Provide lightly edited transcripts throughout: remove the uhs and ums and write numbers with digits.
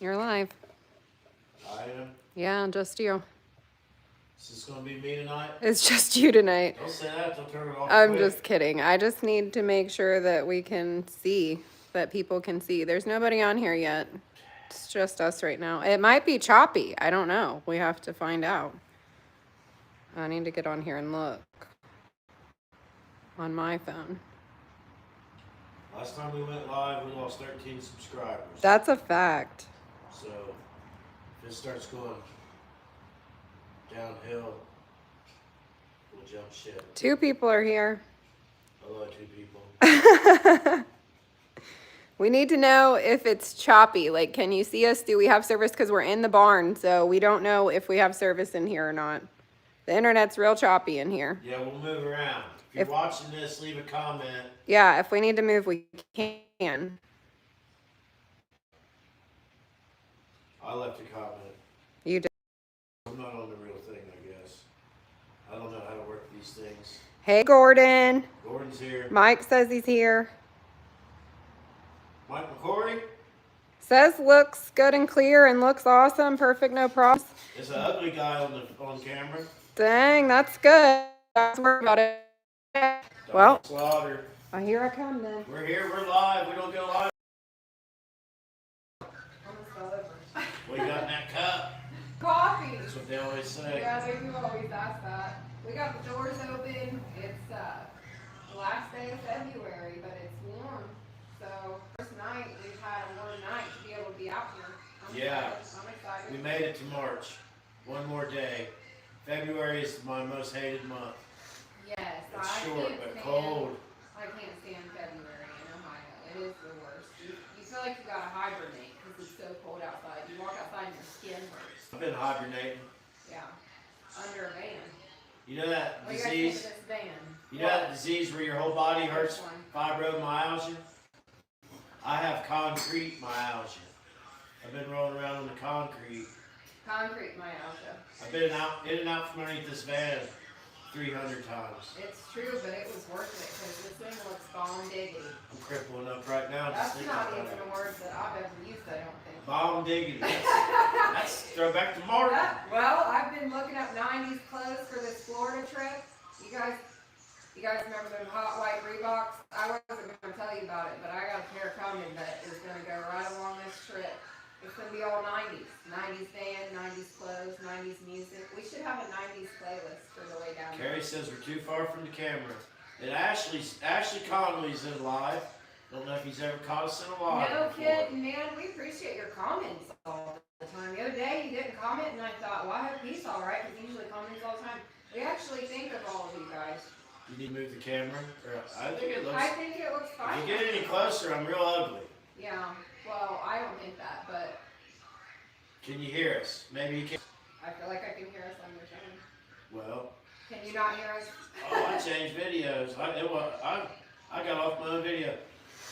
You're live. I am. Yeah, just you. Is this gonna be me tonight? It's just you tonight. Don't say that. Don't turn it off. I'm quick. just kidding. I just need to make sure that we can see, that people can see. There's nobody on here yet. It's just us right now. It might be choppy. I don't know. We have to find out. I need to get on here and look on my phone. Last time we went live, we lost 13 subscribers. That's a fact. So if it starts going downhill, we'll jump ship. 2 people are here. Hello, 2 people. We need to know if it's choppy. Like, can you see us? Do we have service? Because we're in the barn, so we don't know if we have service in here or not. The internet's real choppy in here. Yeah, we'll move around. If you're watching this, leave a comment. Yeah, if we need to move, we can. I left a comment. You did. I'm not on the real thing, I guess. I don't know how to work these things. Hey, Gordon. Gordon's here. Mike says he's here. Mike McCory? Says looks good and clear and looks awesome. Perfect, no problems. There's an ugly guy on camera. Dang, that's good. Don't worry about it. Well, Slaughter. here I come then. We're here, we're live. We don't go live. What you got in that cup? Coffee. That's what they always say. Yeah, they do always ask that. We got the doors open. It's the last day of February, but it's warm. So first night we've had a warm night to be able to be out here. I'm excited. We made it to March. One more day. February is my most hated month. Yes, It's short but cold. I can't stand February in Ohio. It is the worst. You feel like you gotta hibernate because it's so cold outside. You walk outside and your skin hurts. I've been hibernating. Yeah, under a van. You know that What do you guys think disease? of this van? You know that disease where your whole body hurts? Which one? Fibromyalgia? I have concrete myalgia. I've been rolling around on the concrete. Concrete myalgia. I've been out in and out from underneath this van 300 times. It's true, but it was worth it because this thing looks bomb diggity. I'm crippling up right now. That's just thinking not about even it. a word that I've ever used, I don't think. Bomb diggity. That's throwback to Martin. Well, I've been looking up 90s clothes for this Florida trip. You guys remember them hot white Reeboks? I wasn't going to tell you about it, but I got a pair coming that is going to go right along this trip. It's going to be all 90s. 90s band, 90s clothes, 90s music. We should have a 90s playlist for the way down there. Carrie says we're too far from the camera. And Ashley Conley's in live. Don't know if he's ever caught us in a live. No before. kidding, man. We appreciate your comments all the time. The other day you didn't comment, and I thought, well, I hope he's all right, because he usually comments all the time. We actually think of all of you guys. You need to move the camera? I think it looks... I think it looks fine. If you get any closer, I'm real ugly. Yeah, well, I don't think that, but... Can you hear us? Maybe you can... I feel like I can hear us on your phone. Well... Can you not hear us? Oh, I changed videos. I got off my own video.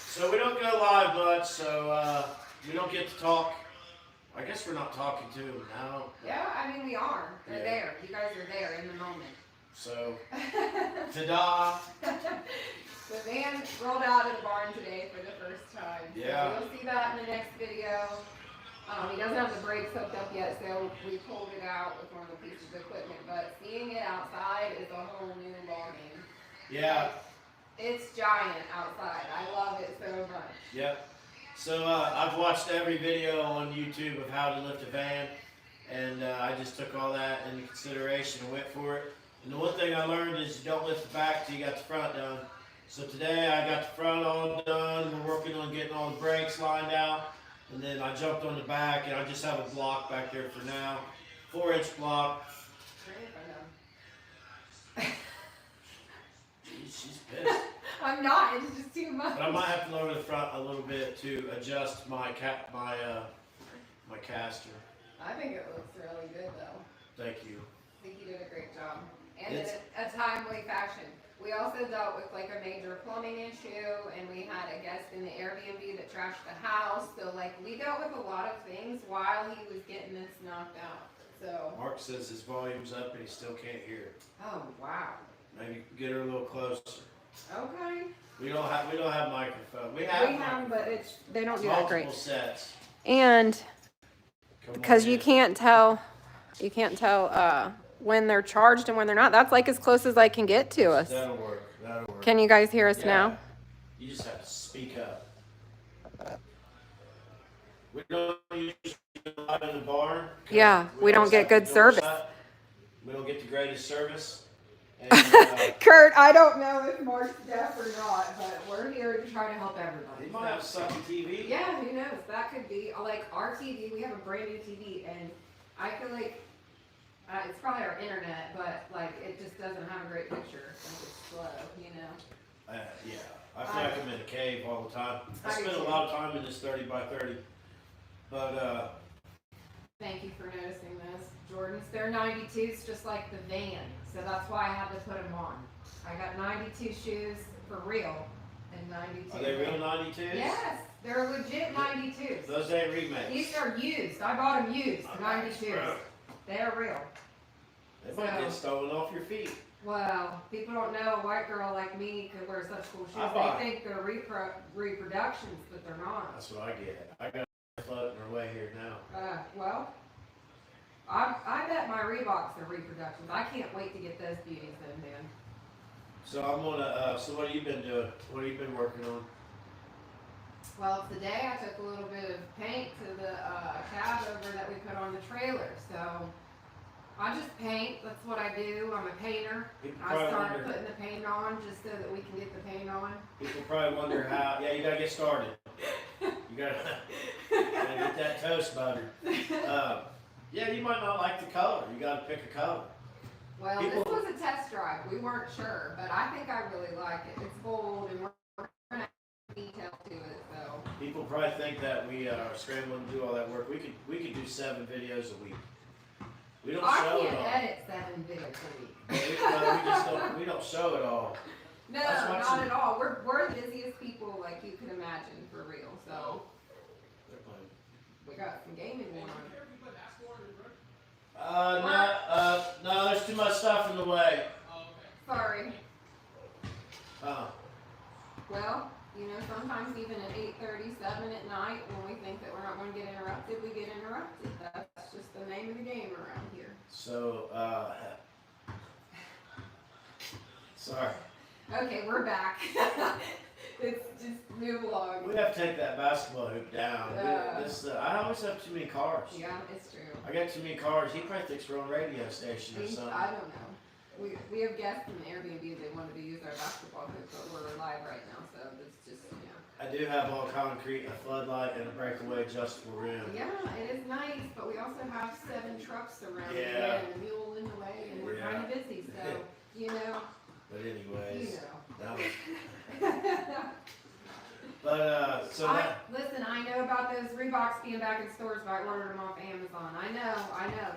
So we don't go live much, so we don't get to talk. I guess we're not talking to them now. Yeah, I mean, we are. They're Yeah. there. You guys are there in the moment. So, ta-da! The van rolled out of the barn today for the first time. Yeah. So you'll see that in the next video. He doesn't have the brakes hooked up yet, so we pulled it out with one of the pieces of equipment. But seeing it outside is a whole new ballgame. Yeah. It's giant outside. I love it so much. Yep. So I've watched every video on YouTube of how to lift a van, and I just took all that into consideration and went for it. And the one thing I learned is you don't lift the back till you got the front done. So today I got the front all done. We're working on getting all the brakes lined out. And then I jumped on the back, and I just have a block back there for now. 4-inch block. Jeez, she's pissed. I'm not. It's just too much. But I might have to lower the front a little bit to adjust my my caster. I think it looks really good, though. Thank you. I think you did a great job. And in a timely fashion. We also dealt with like a major plumbing issue, and we had a guest in the Airbnb that trashed the house. So like we dealt with a lot of things while he was getting this knocked out. So Mark says his volume's up and he still can't hear. oh wow. Maybe get her a little closer. Okay. We don't have microphone. We We have have, but they don't do that multiple great. sets. And because you can't tell when they're charged and when they're not. That's like as close as I can get to us. That'll work. That'll work. Can you guys hear us now? You just have to speak up. We don't usually do a lot in the barn. Yeah, we don't get good service. We don't get the greatest service. And, Kurt, I don't know if Mark's deaf or not, but we're here to try to help everybody. He might have sucky TV. Yeah, who knows? That could be like our TV. We have a brand new TV, and I feel like it's probably our internet, but like it just doesn't have a great picture. Like it's slow, you know. Yeah, I feel like I'm in a cave all the time. I spend a lot of time in this 30 by 30, but Thank you for noticing those, Jordans. They're 92s, just like the van, so that's why I had to put them on. I got 92 shoes for real, and 92. Are they real 92s? Yes, they're legit 92s. Those ain't remakes. These are used. I bought them used, 92s. They're real. They might get stolen off your feet. Well, people don't know a white girl like me could wear such cool shoes. They think they're reproductions, but they're not. That's what I get. I got floating our way here now. Well, I bet my Reeboks are reproductions. I can't wait to get those beauties in, man. So I'm gonna. So what have you been doing? What have you been working on? Well, today I took a little bit of paint to the cab over that we put on the trailer. So I just paint. That's what I do. I'm a painter. I started putting the paint on just so that we can get the paint on. People probably wonder how. Yeah, you gotta get started. You gotta get that toast buttered. Yeah, you might not like the color. You gotta pick a color. Well, this was a test drive. We weren't sure, but I think I really like it. It's bold and we're gonna add detail to it. So people probably think that we are scrambling to do all that work. We could do 7 videos a week. We don't show it all. I can't edit 7 videos a week. We don't show it all. No, not at all. We're the busiest people like you can imagine, for real. So we got some gaming going on. No, there's too much stuff in the way. Sorry. Well, you know, sometimes even at 8:37 at night, when we think that we're not going to get interrupted, we get interrupted. That's just the name of the game around here. So, sorry. Okay, we're back. It's just move along. We have to take that basketball hoop down. I always have too many cars. Yeah, it's true. I got too many cars. He probably thinks we're on radio station or something. I don't know. We have guests in the Airbnb. They wanted to use our basketball hoop, but we're live right now, so it's just, you know. I do have all concrete, a floodlight, and a breakaway adjustable rim. Yeah, it is nice, but we also have 7 trucks around Yeah. and a mule in the way, and we're kind of busy, so, you know. But anyways. You know. Listen, I know about those Reeboks being back in stores, but I ordered them off Amazon. I know,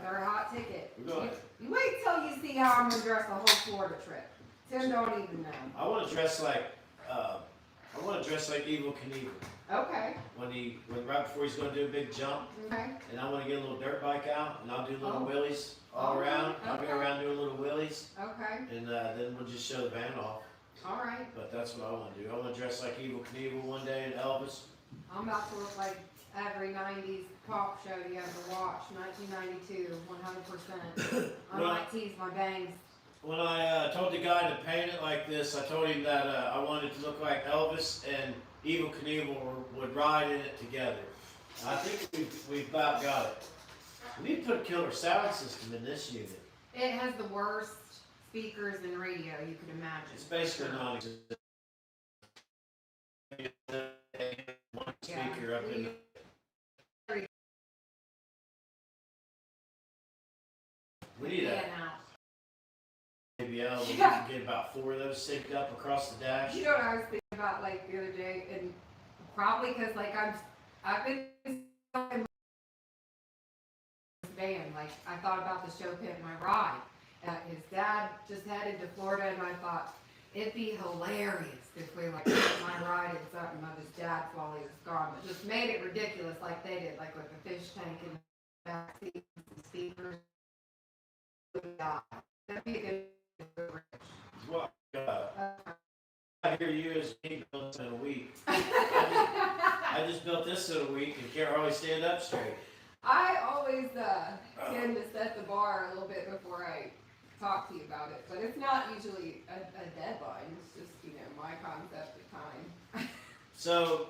they're a hot ticket. You wait till you see how I'm gonna dress the whole Florida trip. Tim don't even know. I want to dress like Evel Knievel. Okay. Right before he's gonna do a big jump. Okay. And I want to get a little dirt bike out, and I'll do little wheelies all around. I'll go around doing little wheelies. Okay. And then we'll just show the van off. All right. But that's what I want to do. I want to dress like Evel Knievel one day and Elvis. I'm about to look like every 90s pop show you ever watched. 1992, 100%. I might tease my bangs. When I told the guy to paint it like this, I told him that I wanted to look like Elvis and Evel Knievel would ride in it together. I think we've about got it. We need to put a killer sound system in this unit. It has the worst speakers and radio you could imagine. It's basically non-existent. One speaker up in the... We need a... Maybe we can get about 4 of those synced up across the dash. You know what I was thinking about like the other day, and probably because like I've been in this van, like I thought about the show Pimp My Ride. His dad just headed to Florida, and I thought it'd be hilarious if we like Pimp My Ride and something of his dad while he was gone, but just made it ridiculous like they did, like with the fish tank in the backseat and speakers. That'd be a good. Well, I hear you as he built in a week. I just built this in a week and can't hardly stand up straight. I always always tend to set the bar a little bit before I talk to you about it, but it's not usually a deadline. It's just, you know, my concept of time. So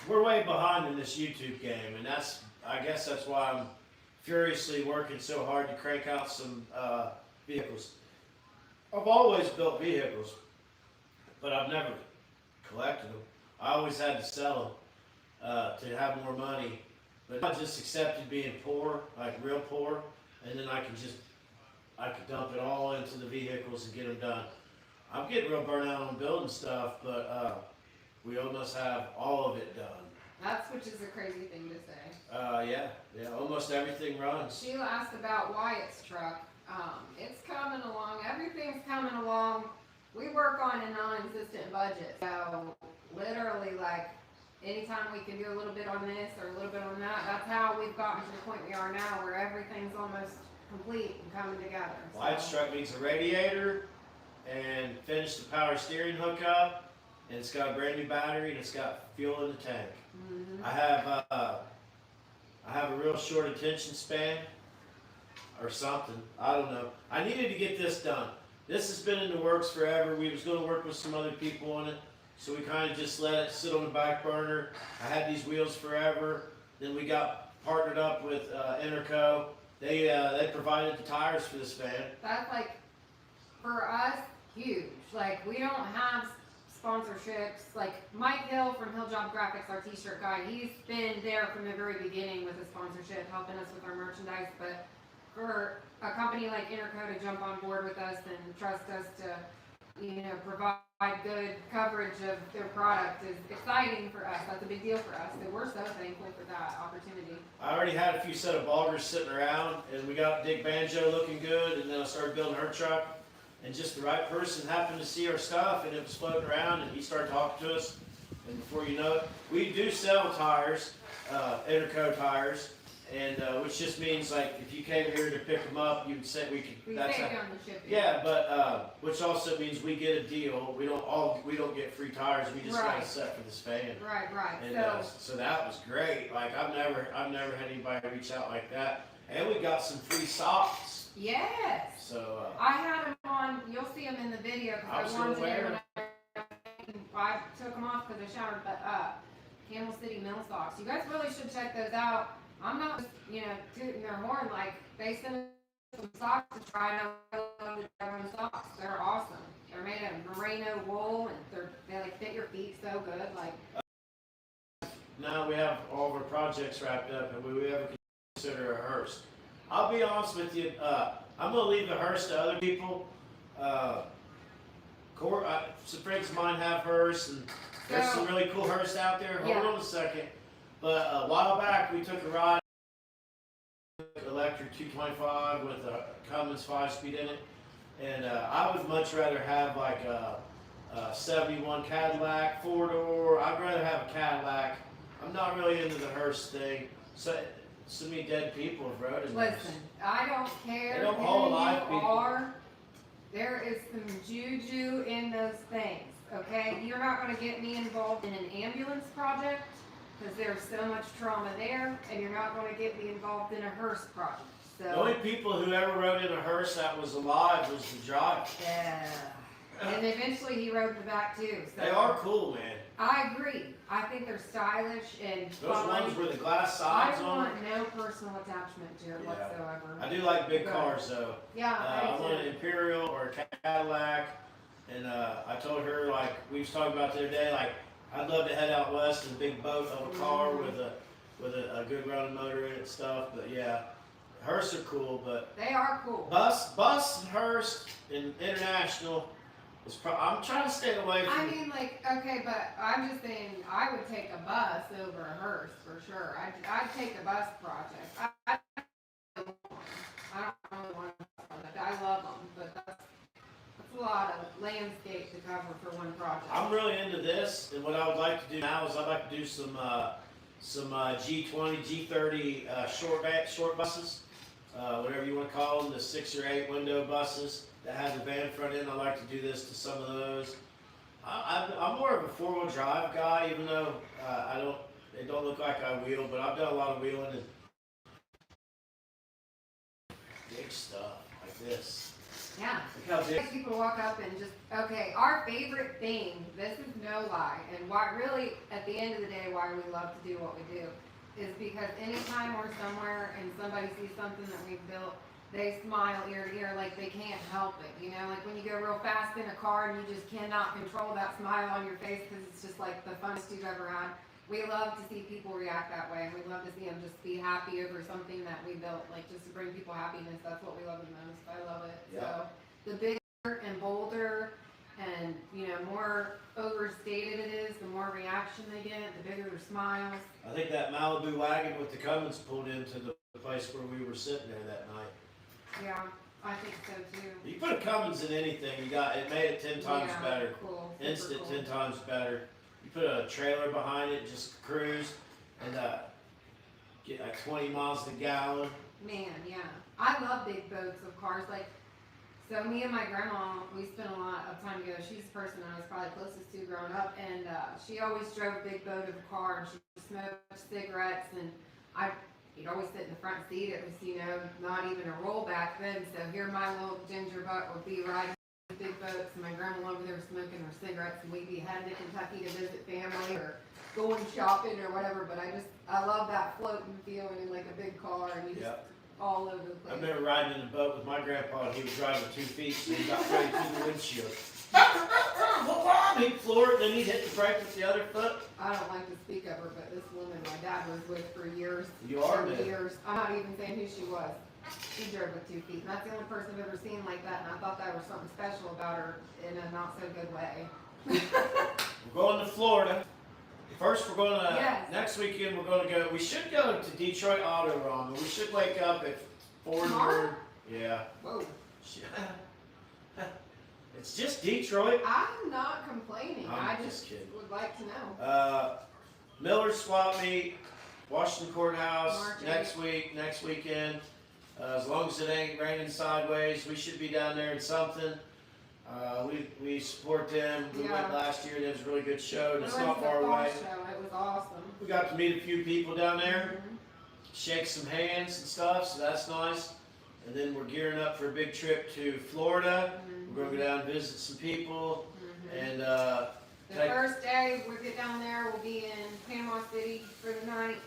we're way behind in this YouTube game, and I guess that's why I'm furiously working so hard to crank out some vehicles. I've always built vehicles, but I've never collected them. I always had to sell them to have more money, but I just accepted being poor, like real poor, and then I could dump it all into the vehicles and get them done. I'm getting real burnt out on building stuff, but we almost have all of it done. Which is a crazy thing to say. Yeah, almost everything runs. Sheila asked about Wyatt's truck. It's coming along. Everything's coming along. We work on a non-existent budget. So literally, like, anytime we can do a little bit on this or a little bit on that, that's how we've gotten to the point we are now where everything's almost complete and coming together. So. Wyatt's truck needs a radiator and finish the power steering hookup, and it's got a brand new battery and it's got fuel in the tank. Mm-hmm. I have a real short attention span or something. I don't know. I needed to get this done. This has been in the works forever. We was going to work with some other people on it, so we kind of just let it sit on the back burner. I had these wheels forever. Then we got partnered up with Interco. They provided the tires for this van. That's like, for us, huge. Like, we don't have sponsorships. Like, Mike Hill from Hill Job Graphics, our t-shirt guy, he's been there from the very beginning with the sponsorship, helping us with our merchandise. But for a company like Interco to jump on board with us and trust us to, you know, provide good coverage of their product is exciting for us. That's a big deal for us. So we're so thankful for that opportunity. I already had a few set of boggers sitting around, and we got Dick Banjo looking good, and then I started building her truck. And just the right person happened to see our stuff, and it was floating around, and he started talking to us. And before you know it, we do sell tires, Interco tires, and which just means like if you came here to pick them up, you'd say we could. We That's save how, on the shipping. yeah, but which also means we get a deal. We don't get free tires. We just got Right. a set for this van. Right. And so that was great. Like I've never had anybody reach out like that. And we got some free socks. Yes. So I had them on. You'll see them in the video I because was I wanted gonna to. wear I took them off because I showered, but Camel City Mill socks. You guys really should check those out. I'm not just, you know, tooting their horn. Like, they sent us some socks to try and I love their own socks. They're awesome. They're made of merino wool and they like fit your feet so good. Like, now we have all of our projects wrapped up, and we ever consider a hearse. I'll be honest with you. I'm gonna leave the hearse to other people. Some friends of mine have hearse, and there's some really cool hearse out there. Hold on a second. But a while back, we took a ride, electric 225 with a Cummins 5-speed in it, and I would much rather have like a 71 Cadillac 4-door. I'd rather have a Cadillac. I'm not really into the hearse thing. So many dead people have rode in listen, I don't care They don't who haul you alive people. are. There is some juju in those things, okay? You're not going to get me involved in an ambulance project because there's so much trauma there, and you're not going to get me involved in a hearse project. So, The only people who ever rode in a hearse that was alive was the driver. yeah. And eventually he rode the back too. So They are cool, man. I agree. I think they're stylish and Those fun. ones with the glass I sides on. want no personal attachment to it Yeah. whatsoever. I do like big Good. cars though. Yeah, I I want an do. Imperial or a Cadillac, and I told her, like we was talking about the other day, like I'd love to head out west in a big boat of a car with a good running motor in it and stuff. But yeah, hearse are cool, but They are cool. bus and hearse and international is I'm trying to stay away from. I mean, like, okay, but I'm just saying, I would take a bus over a hearse for sure. I'd take a bus project. I don't really want a bus project. I love them, but that's a lot of landscape to cover for one project. I'm really into this, and what I would like to do now is I'd like to do some G20, G30 short buses, whatever you want to call them, the 6 or 8 window buses that have the van front end. I like to do this to some of those. I'm more of a 4-wheel drive guy, even though it don't look like I wheel, but I've done a lot of wheeling, and this. Yeah. Look how big. People walk up and just, okay, our favorite thing, this is no lie, and why really, at the end of the day, why we love to do what we do, is because anytime we're somewhere and somebody sees something that we've built, they smile ear to ear like they can't help it, you know, like when you go real fast in a car and you just cannot control that smile on your face because it's just like the funnest you've ever had. We love to see people react that way, and we love to see them just be happy over something that we built, like just to bring people happiness. That's what we love the most. I love it. Yeah. So the bigger and bolder and, you know, more overstated it is, the more reaction they get, the bigger their smiles. I think that Malibu wagon with the Cummins pulled into the place where we were sitting there that night. Yeah, I think so too. You put a Cummins in anything, it made it 10 times Yeah, better. cool. Instant Super 10 times better. You put a trailer behind it, just cruise, and get like 20 miles to the gallon. Man, yeah. I love big boats of cars. Like, so me and my grandma, we spent a lot of time together. She's the person I was probably closest to growing up, and she always drove a big boat of a car, and she smoked cigarettes, and you'd always sit in the front seat. It was, you know, not even a roll back then, so here my little ginger butt would be riding big boats, and my grandma over there smoking her cigarettes, and we'd be heading to Kentucky to visit family or going shopping or whatever. But I love that floating feeling in like a big car, and you just all over the I place. remember riding in a boat with my grandpa, and he was driving 2 feet, so he got right through the windshield. He'd floor it, then he'd hit the brake with the other foot. I don't like to speak of her, but this woman my dad was with for years. You are, and man. years. I'm not even saying who she was. She drove with 2 feet, and that's the only person I've ever seen like that, and I thought that was something special about her in a not so good way. We're going to Florida. First, we're going to, Yes. next weekend, we're going to go, we should go to Detroit Auto Run, but we should wake up at 4 in the Tomorrow? morning. Yeah. Whoa. It's just Detroit. I'm not complaining. I'm I just kidding. would like to know. Miller Swap Meet, Washington Courthouse, March next weekend. As long as it ain't raining sideways, we should be down there in something. We support them. We went last year. It was a really good show. And it's not far away. It was awesome. We got to meet a few people down there, shake some hands and stuff, so that's nice. And then we're gearing up for a big trip to Florida. We're going to go down and visit some people. And the first day we get down there, we'll be in Panama City for the night.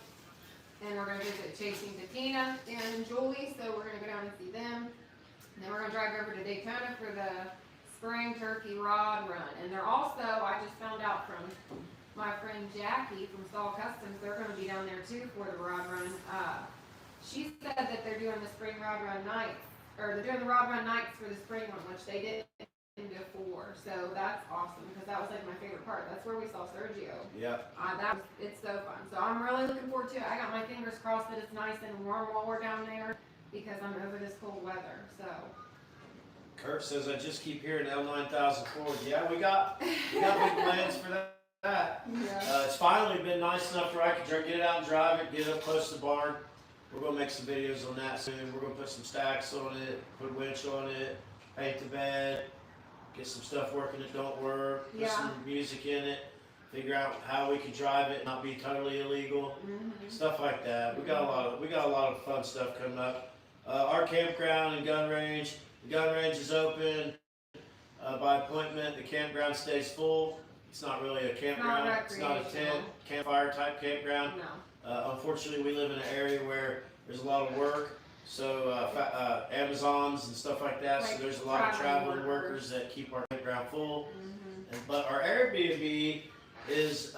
And we're going to visit Chasey and Bettina and Julie, so we're going to go down and see them. And then we're going to drive over to Daytona for the Spring Turkey Rod Run. And they're also, I just found out from my friend Jackie from Saul Customs, they're going to be down there too for the Rod Run. She said that they're doing the Spring Rod Run nights, or they're doing the Rod Run nights for the spring one, which they didn't before. So that's awesome, because that was like my favorite part. That's where we saw Sergio. yeah. It's so fun. So I'm really looking forward to it. I got my fingers crossed that it's nice and warm while we're down there, because I'm over this cold weather. So Kurt says I just keep hearing L9000 Ford. Yeah, we got big plans for that. yeah. It's finally been nice enough where I can get it out and drive it, get it up close to the barn. We're gonna make some videos on that soon. We're gonna put some stacks on it, put a winch on it, paint the bed, get some stuff working that don't work, put some music in it, figure out how we can drive it, not be totally illegal, stuff like that. We got a lot of fun stuff coming up. Our campground and gun range. The gun range is open by appointment. The campground stays full. It's not really a campground. It's not a tent, campfire type campground. No. Unfortunately, we live in an area where there's a lot of work, so Amazons and stuff like that. So there's a lot of traveling workers that keep our campground full. But our Airbnb is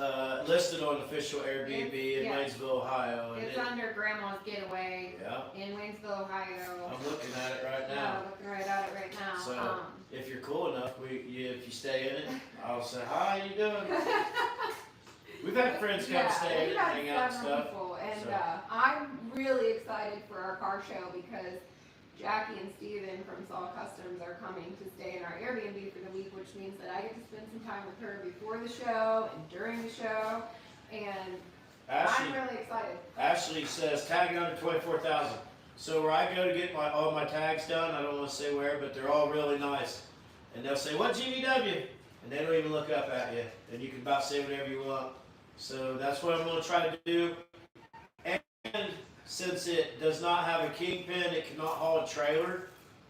listed on official Airbnb in Waynesville, Ohio. It's under Grandma's Getaway in Waynesville, Ohio. I'm looking at it right now. Yeah, looking right at it right now. So if you're cool enough, if you stay in it, I'll say, hi, how you doing? We've had friends come stay in it, hang out and stuff. People, and I'm really excited for our car show because Jackie and Steven from Saul Customs are coming to stay in our Airbnb for the week, which means that I get to spend some time with her before the show and during the show, and I'm really excited. Ashley says tag under 24,000. So where I go to get all my tags done, I don't want to say where, but they're all really nice. And they'll say, what GVW? And they don't even look up at you. And you can about say whatever you want. So that's what I'm going to try to do. And since it does not have a kingpin, it cannot haul a trailer.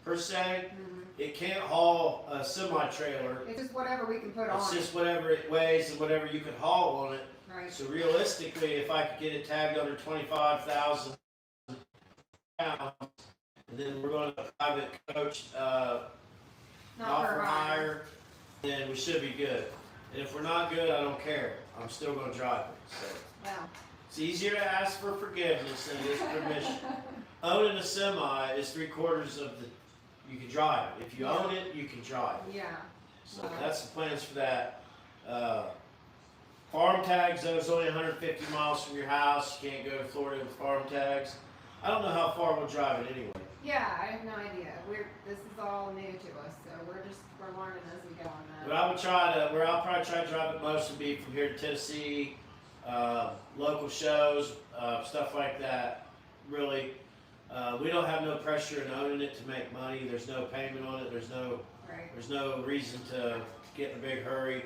per se. Mhm. It can't haul a semi-trailer. It's just whatever we can put on It's it. just whatever it weighs and whatever you can haul on it. Right. So realistically, if I could get it tagged under 25,000 pounds, and then we're going to private coach, not for hire, then we should be good. And if we're not good, I don't care. I'm still going to drive it. So Wow. it's easier to ask for forgiveness than it is permission. Owning a semi is 3/4 of the. You can drive it. If you own it, you can drive it. Yeah. So that's the plans for that. Farm tags, those only 150 miles from your house. You can't go to Florida with farm tags. I don't know how far we'll drive it anyway. Yeah, I have no idea. This is all new to us, so we're learning as we go on that. But I'll probably try to drive it most would be from here to Tennessee, local shows, stuff like that. Really, we don't have no pressure in owning it to make money. There's no payment on it. There's no reason to get in a big hurry,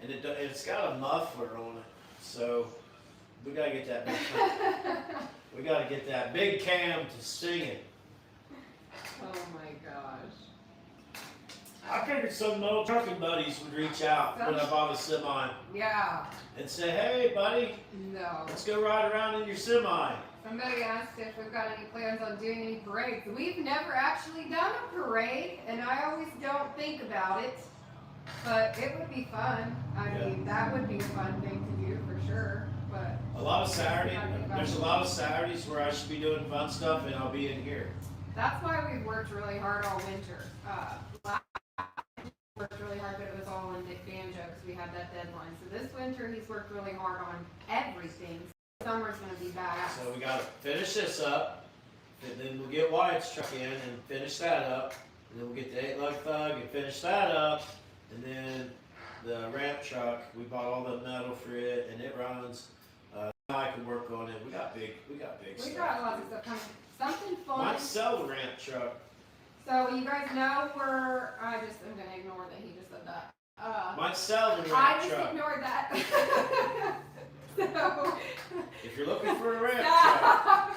and it's got a muffler on it, so we gotta get that we gotta get that big cam to sing it. Oh my gosh. I figured some old trucking buddies would reach out when I bought a semi Yeah. and say, "Hey, buddy, No. let's go ride around in your semi." Somebody asked if we've got any plans on doing any parades. We've never actually done a parade, and I always don't think about it, but it would be fun. I mean, that would be a fun thing to do for sure. But There's a lot of Saturdays where I should be doing fun stuff, and I'll be in here. that's why we've worked really hard all winter. Last winter we worked really hard, but it was all on Dick Banjo because we had that deadline. So this winter he's worked really hard on everything. Summer's gonna be bad. So we gotta finish this up, and then we'll get Wyatt's truck in and finish that up, and then we'll get the 8-lug thug and finish that up, and then the ramp truck, we bought all the metal for it, and it runs. I can work on it. We got big We stuff. got lots of stuff coming. Something fun. Might sell the ramp truck. So you guys know I'm gonna ignore that he just said that. Might sell the I ramp just truck. ignored that. So, If you're looking for a ramp truck.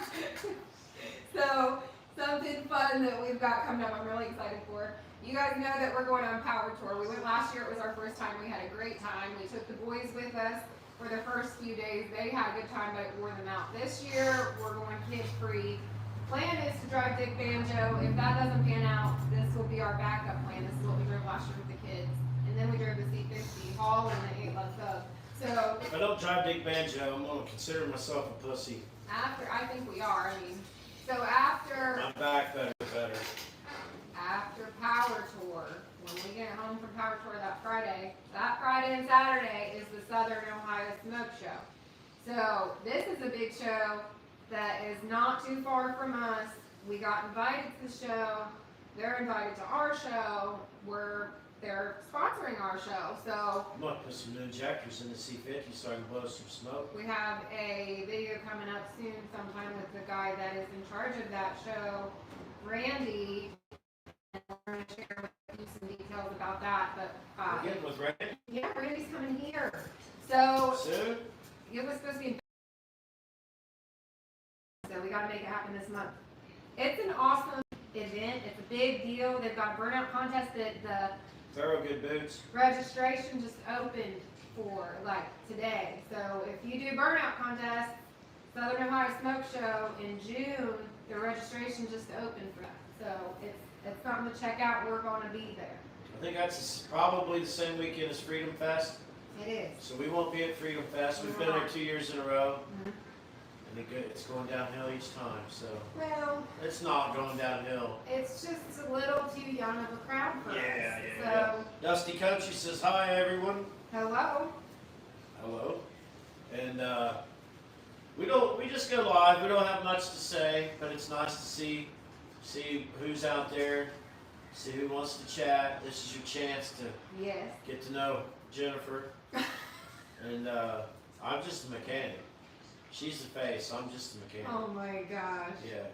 so something fun that we've got coming up, I'm really excited for. You guys know that we're going on Power Tour. We went last year, it was our first time, we had a great time. We took the boys with us for the first few days. They had a good time, but wore them out. This year, we're going kid free. Plan is to drive Dick Banjo. If that doesn't pan out, this will be our backup plan. This is what we drove last year with the kids. And then we drove the C50 haul and the 8-lug thug. So If I don't drive Dick Banjo, I'm gonna consider myself a pussy. I think we are. After My back better. Power Tour, when we get home from Power Tour that Friday and Saturday is the Southern Ohio Smoke Show. So this is a big show that is not too far from us. We got invited to the show. They're invited to our show. They're sponsoring our show. So I'm gonna put some new injectors in the C50 so I can blow some smoke. we have a video coming up soon sometime with the guy that is in charge of that show, Randy. And we're going to share with you some details about that. But Again with Randy. yeah, Randy's coming here. So Soon? it was supposed to be in so we got to make it happen this month. It's an awesome event. It's a big deal. They've got a burnout contest that the Thoroughgood boots. registration just opened for today. So if you do burnout contest, Southern Ohio Smoke Show in June, the registration just opened for that. So it's something to check out. We're going to be there. I think that's probably the same weekend as Freedom Fest. It is. So we won't be at Freedom Fest. We've been there 2 years in a row. And it's going downhill each time. So Well, it's not going downhill. it's just a little too young of a crowd for us. Yeah. Dusty Country says hi, everyone. Hello. Hello. And we just go live. We don't have much to say, but it's nice to see who's out there, see who wants to chat. This is your chance to Yes. get to know Jennifer. And I'm just a mechanic. She's the face. I'm just a mechanic. Oh my gosh. Yeah.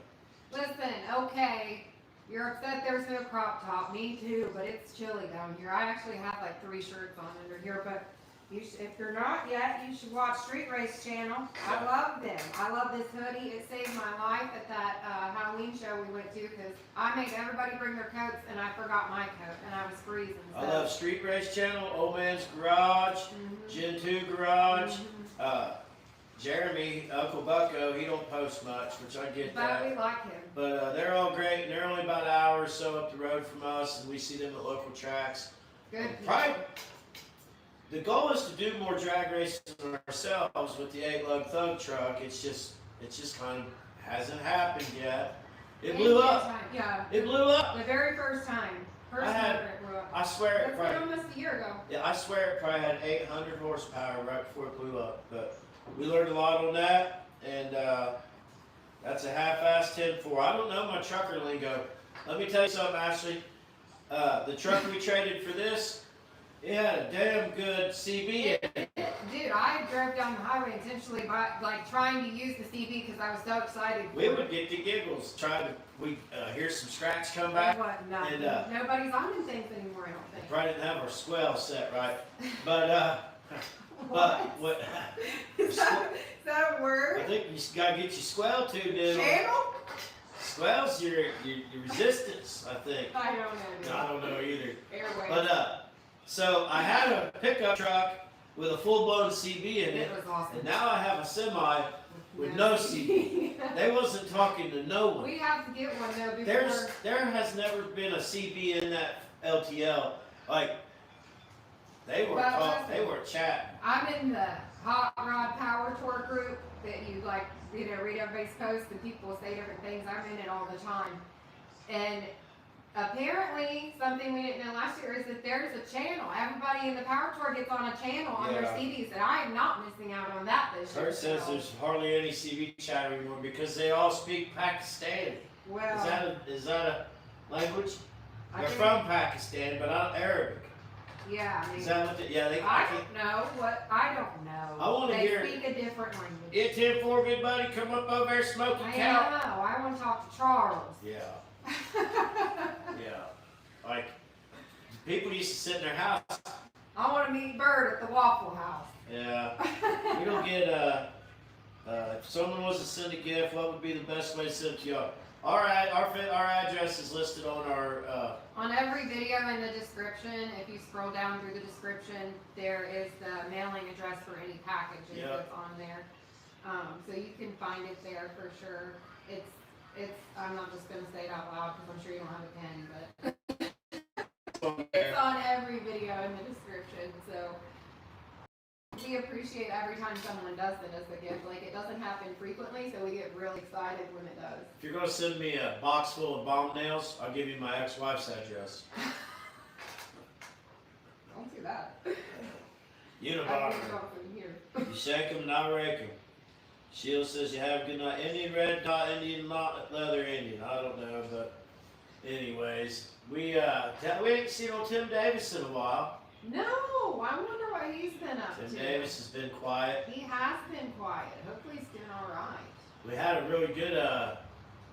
Listen, okay, you're upset there's no crop top. Me too, but it's chilly down here. I actually have 3 shirts on under here, but If you're not yet, you should watch Street Race Channel. I love them. I love this hoodie. It saved my life at that Halloween show we went to because I made everybody bring their coats and I forgot my coat and I was freezing. So. I love Street Race Channel, Old Man's Garage, Gen 2 Garage. Jeremy, Uncle Bucko, he don't post much, which I get that. But we like him. But they're all great, and they're only about an hour or so up the road from us, and we see them at local tracks. Good. Probably, the goal is to do more drag racing ourselves with the 8-lug thug truck. It's just kind of hasn't happened yet. It blew up. Yeah. It blew up. The very first time. It blew up. I swear it That's probably. almost a year ago. Yeah, I swear it probably had 800 horsepower right before it blew up. But we learned a lot on that, and that's a half-assed 10-4. I don't know my trucker lingo. Let me tell you something, Ashley. The truck we traded for this, it had a damn good CB in it. Dude, I drove down the highway intentionally trying to use the CB because I was so excited. We would get the giggles trying to hear some scratch come back. And nobody's on them things anymore, I don't think. Probably didn't have our swell set right. But what? Is that a word? I think you gotta get your swell tuned in. Channel? Swell's your resistance, I think. I don't know. No, I don't know either. Airways. But so I had a pickup truck with a full-blown CB in it. It was awesome. And now I have a semi with no CB. They wasn't talking to no one. We have to get one though before. There has never been a CB in that LTL. Like they were chatting. I'm in the Hot Rod Power Tour group that you read everybody's posts and people say different things. I'm in it all the time. And apparently, something we didn't know last year is that there's a channel. Everybody in the Power Tour gets on a channel on their CDs, and I am not missing out on that this year. Kurt says there's hardly any CB chat anymore because they all speak Pakistani. Well, is that a language? They're from Pakistan, but not Arabic. Yeah, I mean, is that what they, I don't know. I don't know. I want to hear. They speak a different language. Yeah, 10-4, good buddy. Come up over there, smoking cow. I know. I want to talk to Charles. Yeah. Yeah. Like, people used to sit in their house. I want to meet Bird at the Waffle House. Yeah. We don't get, if someone was to send a gift, what would be the best way to send it to y'all? Our address is listed on our, on every video in the description. If you scroll down through the description, there is the mailing address for any packages that's on there. So you can find it there for sure. I'm not just gonna say it out loud because I'm sure you don't have a pen, but it's on every video in the description. So we appreciate every time someone does send us a gift. Like, it doesn't happen frequently, so we get really excited when it does. if you're going to send me a box full of bomb nails, I'll give you my ex-wife's address. Don't do that. Unibomber. You shake them and I rake them. Sheila says you have a good night. Indian red dot, Indian not leather Indian. I don't know, but anyways, we ain't seen old Tim Davis in a while. No, I wonder what he's been up to. Tim Davis has been quiet. He has been quiet. Hopefully he's doing all right. We had a really good,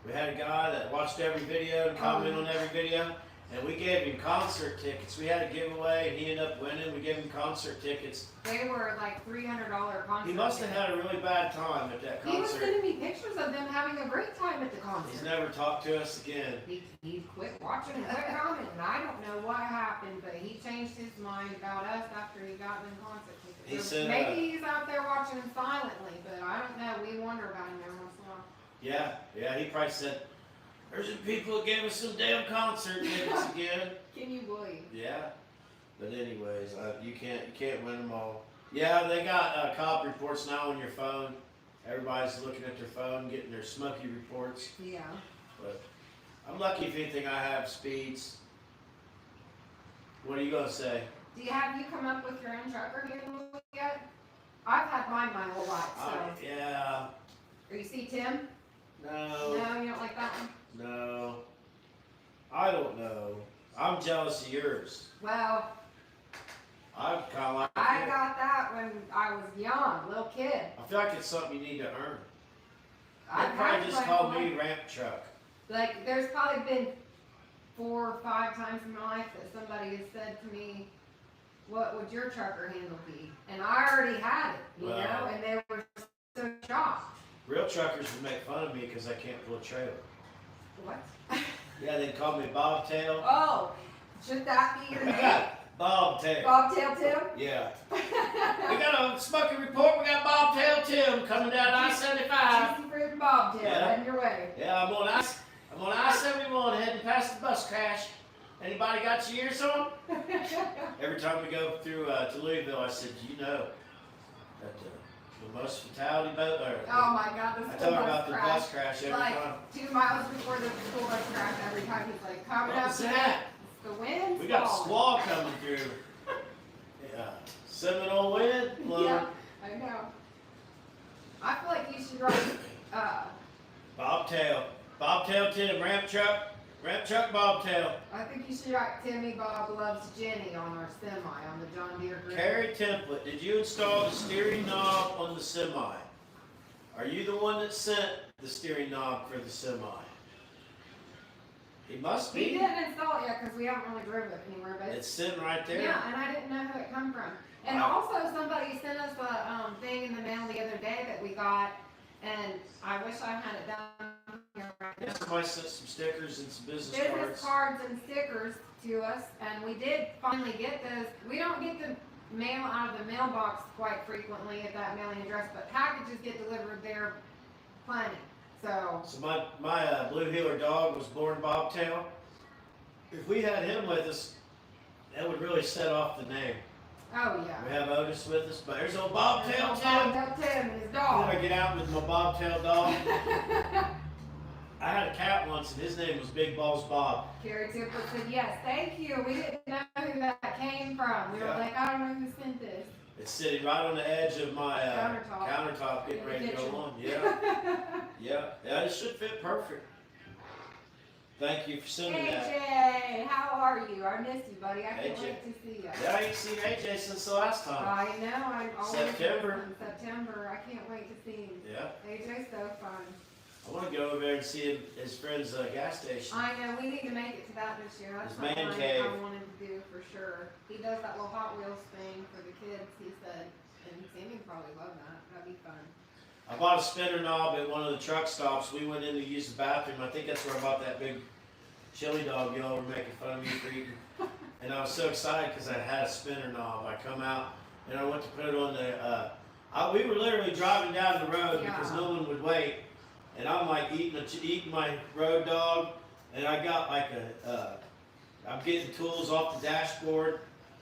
we had a guy that watched every video and commented on every video, and we gave him concert tickets. We had a giveaway, and he ended up winning. We gave him concert tickets. They were like $300 concert. He must have had a really bad time at that concert. He was sending me pictures of them having a great time at the concert. He's never talked to us again. He quit watching and quit commenting. I don't know what happened, but he changed his mind about us after he got them concert tickets. He said, maybe he's out there watching them silently, but I don't know. We wonder about him every once in a while. Yeah, he probably said, there's some people that gave us some damn concert tickets again. Can you believe? Yeah, but anyways, you can't win them all. Yeah, they got cop reports now on your phone. Everybody's looking at their phone, getting their smoky reports. Yeah. But I'm lucky if anything I have speeds. What are you gonna say? Do you come up with your own trucker yet? I've had mine my whole life, so. Yeah. Or you see Tim? No. No, you don't like that one? No. I don't know. I'm jealous of yours. Well, I kind of like I got that when I was young, little kid. I feel like it's something you need to earn. I They probably just called me ramp truck. Like, there's probably been 4 or 5 times in my life that somebody has said to me, what would your trucker handle be? And I already had it, you know, and they were so shocked. Real truckers would make fun of me because I can't pull a trailer. What? Yeah, they'd call me Bobtail. Oh, should that be your name? Bobtail. Bobtail Tim? Yeah. We got a smoking report. We got Bobtail Tim coming down I-75. Juicy fruit and Bobtail, Yeah. heading your way. Yeah, I'm on I-71 heading past the bus crash. Anybody got your ears on? Every time we go through to Louisville, I said, you know that the most fatality boat. Oh my God, I the tell school her about bus the crash. bus crash every Like time. 2 miles before the school bus crash, every time he's like, coming What up. was that? The wind's We got falling. squall coming through. Yeah, Seminole wind blowing. Yeah, I know. I feel like you should write, Bobtail Tim, ramp truck Bobtail. I think you should write Timmy Bob Loves Jenny on our semi, on the John Deere grid. Carry template. Did you install the steering knob on the semi? Are you the one that sent the steering knob for the semi? He must We be. didn't install it yet because we haven't really driven it anywhere, but It's sitting right there. yeah, and I didn't know who it come from. And Wow. also somebody sent us a thing in the mail the other day that we got, and I wish I had it done here right now. Yeah, somebody sent some stickers and some business Business cards. cards and stickers to us, and we did finally get those. We don't get the mail out of the mailbox quite frequently at that mailing address, but packages get delivered there plenty. So, So my blue heeler dog was born Bobtail. If we had him with us, that would really set off the name. oh yeah. We have Otis with us, but there's old Bobtail Tim. Bobtail Tim and his I'm dog. gonna get out with my Bobtail dog. I had a cat once, and his name was Big Balls Bob. Carrie Tipper said, yes, thank you. We didn't know who that came from. We were Yeah. like, I don't know who sent this. It's sitting right on the edge of my Countertop. getting In the ready to kitchen. go on. Yeah, it should fit perfect. Thank you for sending that. AJ, how are you? I missed you, buddy. I can't AJ. wait to see you. Yeah, I ain't seen AJ since the last time. I know. I always September. in September. I can't wait to see him. Yeah, AJ's so fun. I want to go over there and see his friend's gas station. I know. We need to make it to that this year. That's His something man I cave. want him to do for sure. He does that little Hot Wheels thing for the kids, he said. And Sammy would probably love that. That'd be fun. I bought a spinner knob at one of the truck stops. We went in to use the bathroom. I think that's where I bought that big chili dog y'all were making fun of me for eating. And I was so excited because I had a spinner knob. I come out and I went to put it on the. We were literally driving down the road because Yeah. no one would wait, and I'm like eating my road dog, and I got like I'm getting tools off the dashboard.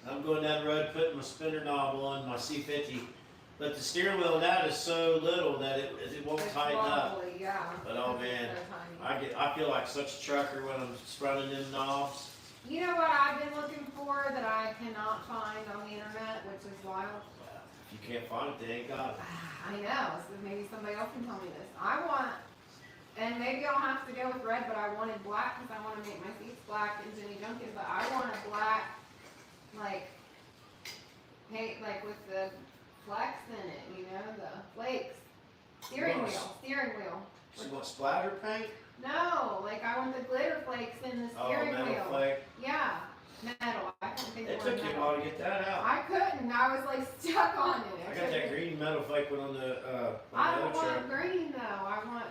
I'm going down the road putting my spinner knob on my C50, but the steering wheel of that is so little that it won't It's tighten up. wobbly, yeah. But oh It's man, so tiny. I feel like such a trucker when I'm running them knobs. You know what I've been looking for that I cannot find on the internet, which is wild? If you can't find it, they ain't got it. I know, so maybe somebody else can tell me this. I want, and maybe I'll have to go with red, but I wanted black because I want to make my seats black and Jenny Junkin, but I want a black, like, paint, like with the flecks in it, you know, the flakes. Steering wheel. She wants splatter paint? No, like I want the glitter flakes in the Oh, steering metal wheel. flake. Yeah, metal. I couldn't think It of took one you a metal. while to get that out. I couldn't. I was like stuck on it. I got that green metal flake one on the I other don't want truck. green though. I want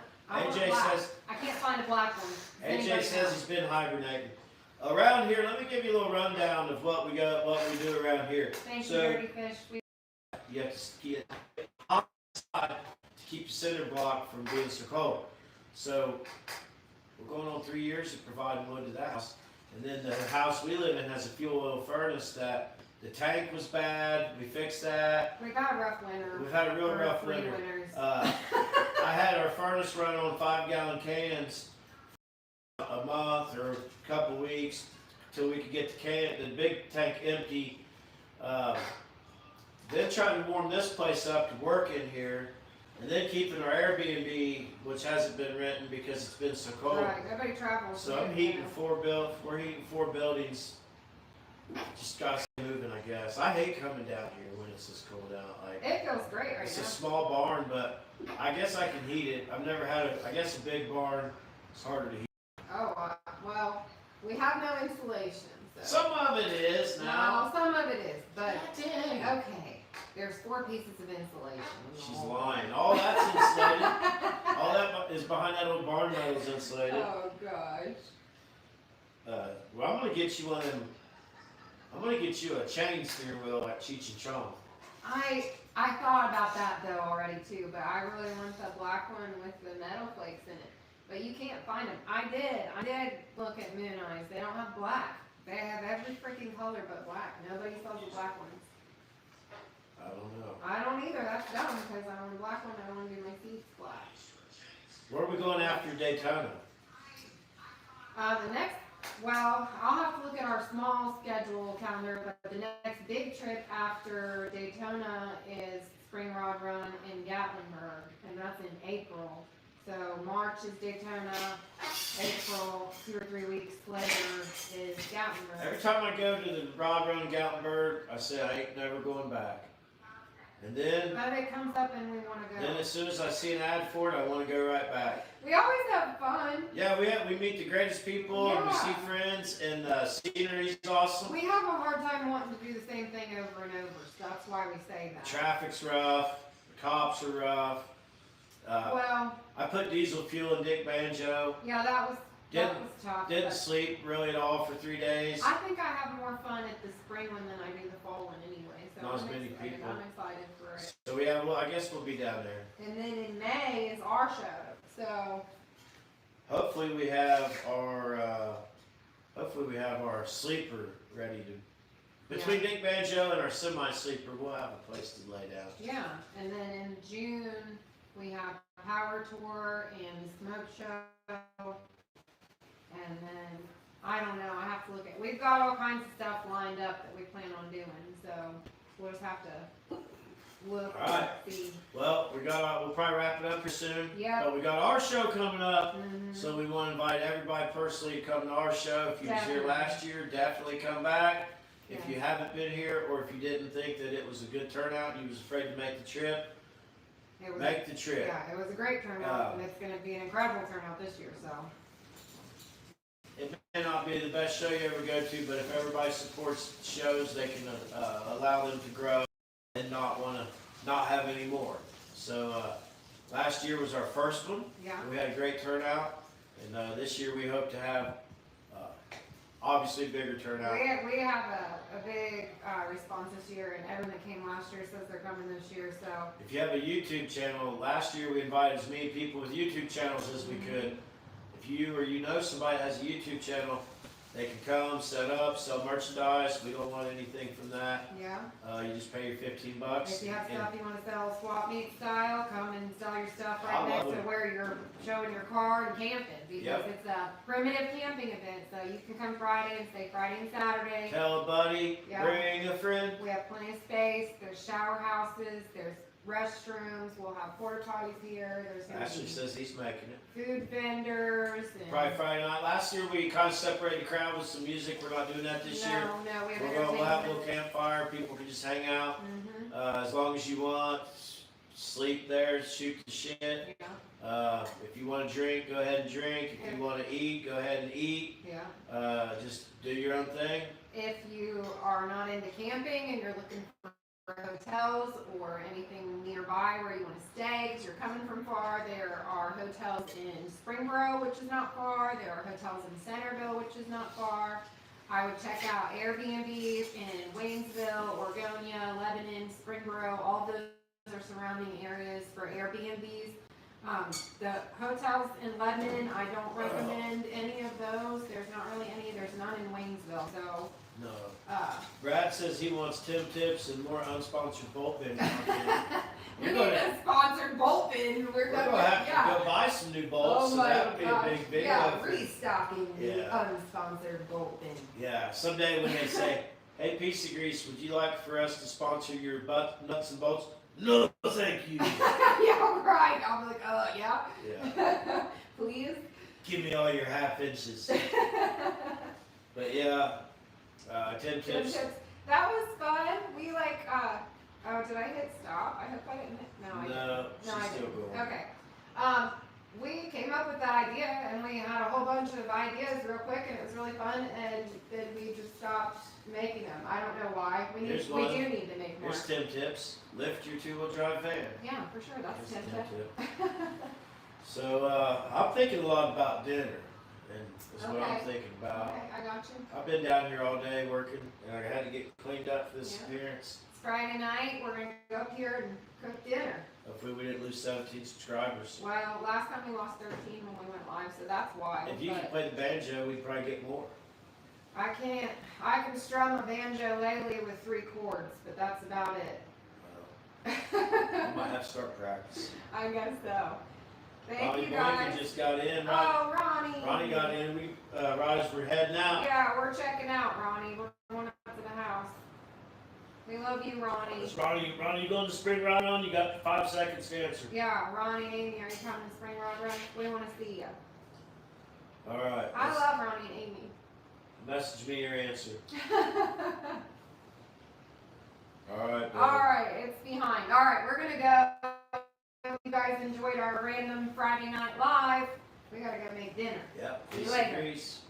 AJ black. says I can't find a black one. Does AJ anybody says know? he's been hibernating. Around here, let me give you a little rundown of what we do around here. Thank you, So Dirty Fish. you have to get outside to keep the cinder block from being so cold. So we're going on 3 years of providing wood to the house. And then the house we live in has a fuel oil furnace that the tank was bad. We fixed that. We've had a rough winter. We've had a real Or rough 3 winter. winters. I had our furnace run on 5-gallon cans a month or a couple weeks till we could get the big tank empty. Then trying to warm this place up to work in here, and then keeping our Airbnb, which hasn't been rented because it's been so cold. Right, everybody travels. So I'm heating we're heating 4 buildings. Just got moving, I guess. I hate coming down here when it's this cold out. Like, It feels great right it's now. a small barn, but I guess I can heat it. I've never had I guess a big barn is harder to heat. Oh, well, we have no insulation, So. Some of it is now. No, some of it is, but Dang. okay. There's 4 pieces of insulation. She's lying. All that's insulated. All that is behind that old barn metal's insulated. Oh gosh. Well, I'm gonna get you one of them. I'm gonna get you a chain steering wheel like Cheech and Chong. I thought about that though already too, but I really want the black one with the metal flakes in it. But you can't find them. I did look at Moon Eyes. They don't have black. They have every freaking color but black. Nobody sells the black ones. I don't know. I don't either. That's dumb because I want a black one. I want to do my seats black. Where are we going after Daytona? Well, I'll have to look at our small schedule calendar, but the next big trip after Daytona is Spring Rod Run in Gatlinburg, and that's in April. So March is Daytona, April, 2 or 3 weeks later is Gatlinburg. Every time I go to the Rod Run in Gatlinburg, I say I ain't never going back. And then, But it comes up and we want to go. then as soon as I see an ad for it, I want to go right back. We always have fun. Yeah, we meet the greatest people and we see friends, and the scenery's awesome. We have a hard time wanting to do the same thing over and over, so that's why we say that. Traffic's rough, the cops are rough. Well, I put diesel fuel in Dick Banjo. yeah, that was tough. Didn't but sleep really at all for 3 days. I think I have more fun at the spring one than I do the fall one anyway. So Not as I'm many excited. people. I'm excited for it. So we have, well, I guess we'll be down there. And then in May is our show. So Hopefully we have our sleeper ready to. Between Dick Banjo and our semi-sleeper, we'll have a place to lay down. yeah, and then in June we have Power Tour and the Smoke Show, and then I don't know. I have to look at. We've got all kinds of stuff lined up that we plan on doing, so we'll just have to look All right. and see. Well, we'll probably wrap it up here soon. Yep. But we got our show coming up, Mhm. so we want to invite everybody personally to come to our show. If you was here Definitely. last year, definitely come back. If Yeah. you haven't been here, or if you didn't think that it was a good turnout, you was afraid to make the trip, It was, make the trip. yeah, it was a great turnout, and it's going to be an incredible turnout this year. So It may not be the best show you ever go to, but if everybody supports shows, they can allow them to grow and not have any more. So last year was our first one. yeah, We had a great turnout, and this year we hope to have obviously bigger turnout. we have a big response this year, and everyone that came last year says they're coming this year. So If you have a YouTube channel, last year we invited as many people with YouTube channels as we could. If you or you know somebody that has a YouTube channel, they can come, set up, sell merchandise. We don't want anything from that. yeah. You just pay your $15. If you have and- stuff you want to sell swap meet style, come and sell your stuff I right next love to it. where you're showing your car and camping, because Yep. it's a primitive camping event. So you can come Friday and stay Friday and Saturday. Tell a buddy, Yeah. bring a friend. We have plenty of space. There's shower houses. There's restrooms. We'll have porta potties here. There's gonna Ashley be says he's making it. food vendors. And Probably Friday night. Last year we kind of separated the crowd with some music. We're not doing that this year. No, we have We'll have a little entertainment. campfire. People can just hang out Mhm. as long as you want. Sleep there, shoot the shit. Yeah. If you want to drink, go ahead and drink. If you want to eat, go ahead and eat. Yeah. Just do your own thing. If you are not into camping and you're looking for hotels or anything nearby where you want to stay because you're coming from far, there are hotels in Springboro, which is not far. There are hotels in Centerville, which is not far. I would check out Airbnbs in Waynesville, Oregonia, Lebanon, Springboro. All those are surrounding areas for Airbnbs. The hotels in Lebanon, I don't recommend any of those. There's not really any. There's none in Waynesville. So, No. Brad says he wants Tim tips and more unsponsored bolt bin. we need a sponsored bolt bin. We're We're gonna, gonna have yeah. to go buy some new bolts, Oh so my that would be gosh. a big video. Yeah, restocking the Yeah. unsponsored bolt bin. Yeah, someday when they say, "Hey, Piece of Grease, would you like for us to sponsor your nuts and bolts?" No, thank you. Yeah, right. I'll be like, yeah. Yeah, Please. give me all your half inches. But yeah, Tim tips. That was fun. We like, oh, did I hit stop? I hope I didn't hit, no, I didn't. No, she's I still didn't. going. Okay. we came up with the idea, and we had a whole bunch of ideas real quick, and it was really fun, and then we just stopped making them. I don't know why. We Here's do one. need to make more. Here's 10 tips. Lift your two-wheel drive van. Yeah, for sure. That's Here's 10 a 10 tips. tip. So I'm thinking a lot about dinner, and that's what I'm Okay. thinking about. Okay, I got you. I've been down here all day working, and I had to get cleaned up for this Yeah. appearance. It's Friday night. We're gonna go up here and cook dinner. Hopefully we didn't lose 17 subscribers. Well, last time we lost 13 when we went live, so that's why. If you but could play the banjo, we'd probably get more. I can't. I can strum a banjo-lele with 3 chords, but that's about it. I might have to start practicing. I guess so. Thank Ronnie you guys. Boykin just got in. Oh, Ronnie. Ronnie got in. Ronnie, we're heading out. Yeah, we're checking out, Ronnie. We're going up to the house. We love you, Ronnie. It's Ronnie, you going to Spring Run Run? You got 5 seconds to answer. Yeah, Ronnie, Amy, are you coming to Spring Rod Run? We want to see you. All right. I love Ronnie and Amy. Message me your answer. All right. All right, it's behind. All right, we're gonna go. If you guys enjoyed our random Friday night live, we gotta go make dinner. Yep. See you Peace later. and grease.